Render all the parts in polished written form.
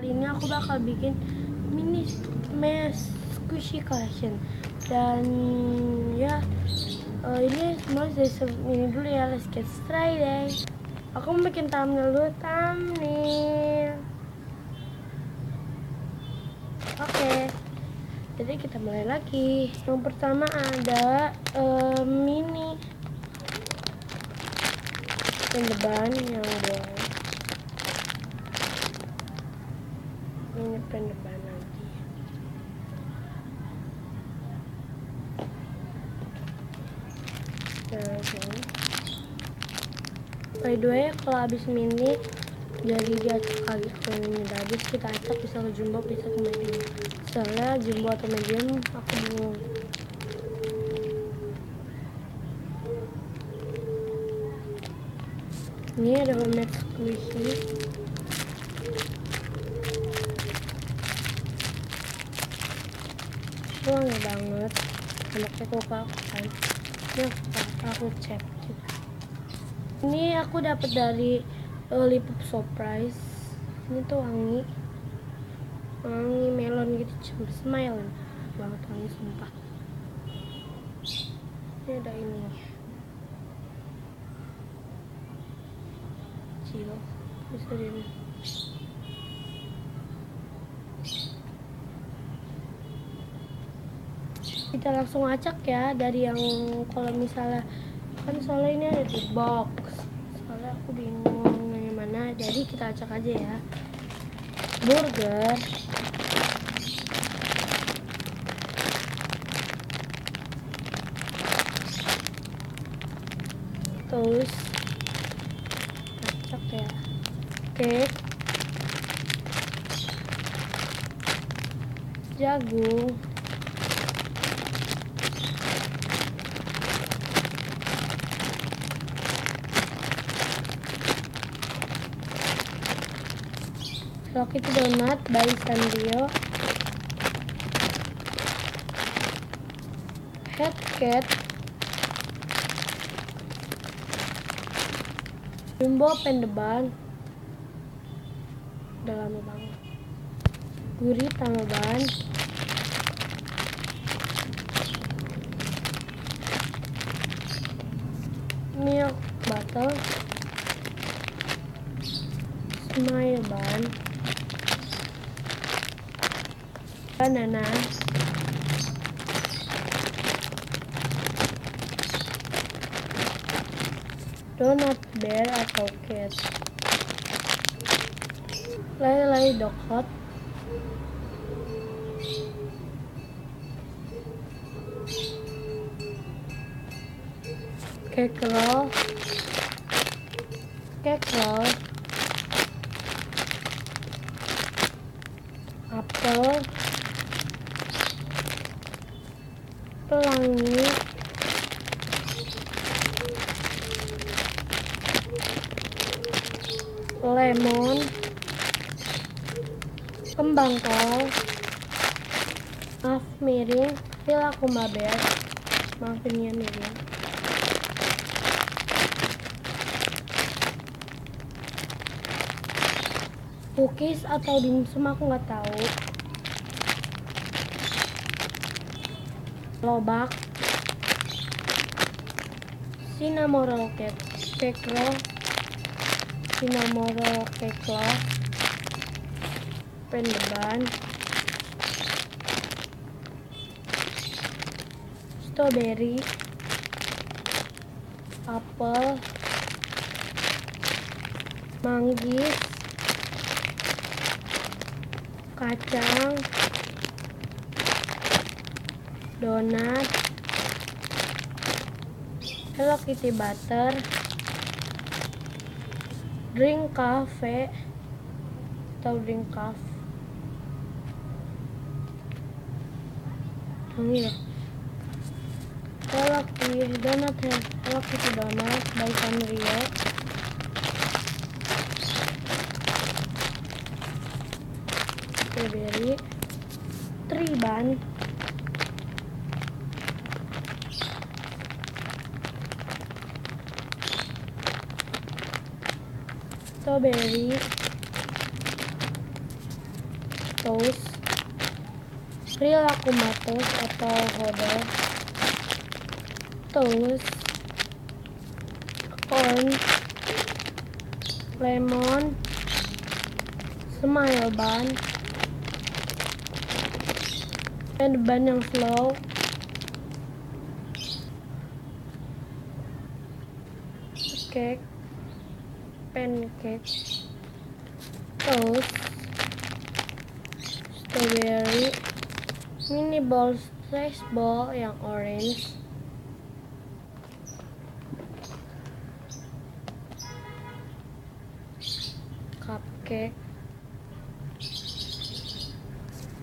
Kali ini aku bakal bikin mini squishy collection dan ya ini semua ini dulu ya. Let's get started. Aku mau bikin thumbnail dulu. Oke, jadi kita mulai lagi. Yang pertama ada mini pendeban yang ini pendeban lagi. By the way, kalau habis mini jadi diacak lagi. Kalau ini udah habis kita acak, bisa ke jumbo, bisa ke medium. Soalnya jumbo atau medium aku bingung. Ini ada homemade squishy. Wangi banget, anaknya Coca kan. Ini aku cek juga. Ini aku dapat dari Lollipop Surprise. Ini tuh wangi melon gitu, smile banget, wangi sumpah. Ini ada ini kecil, bisa ini. Kita langsung acak ya, dari yang kalau misalnya kan soalnya ini ada di box, soalnya aku bingung yang mana, jadi kita acak aja ya. Burger, terus acak ya. Cake, jagung, Hello Kitty donat by Sanrio, Head Cat, Jumbo pendeban, udah lama banget. Gurih tambahan, milk bottle, smile ban, banana, donut bear atau cat, lele dog hot, cake roll, apel, pelangi, lemon, kembang kol, maaf miring, fil aku mabel, maafin ya miring. Cookies atau dimsum aku nggak tahu. Lobak, cinnamon roll cake roll, cinnamon roll cake roll, pendeban, strawberry, apel, manggis, kacang, donat, Hello Kitty butter, drink cafe atau drink cafe, wangi ya. Hello Kitty donat, Hello Kitty donat by Sanrio, strawberry, triban, strawberry, toast, Rilakumatus atau hodok, toast, corn, lemon, smile bun, dan ban yang slow, cake, pancake, toast, strawberry, mini ball slice ball yang orange, cupcake.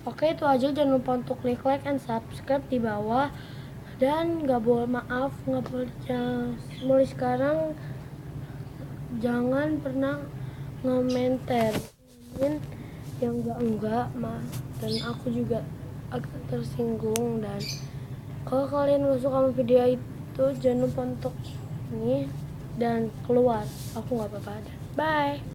Oke, itu aja. Jangan lupa untuk klik like and subscribe di bawah. Dan nggak boleh, maaf, nggak boleh, mulai sekarang jangan pernah ngomenter yang enggak mah. Dan aku juga agak tersinggung. Dan kalau kalian nggak suka sama video itu, jangan lupa untuk ini dan keluar. Aku nggak apa-apa. Bye.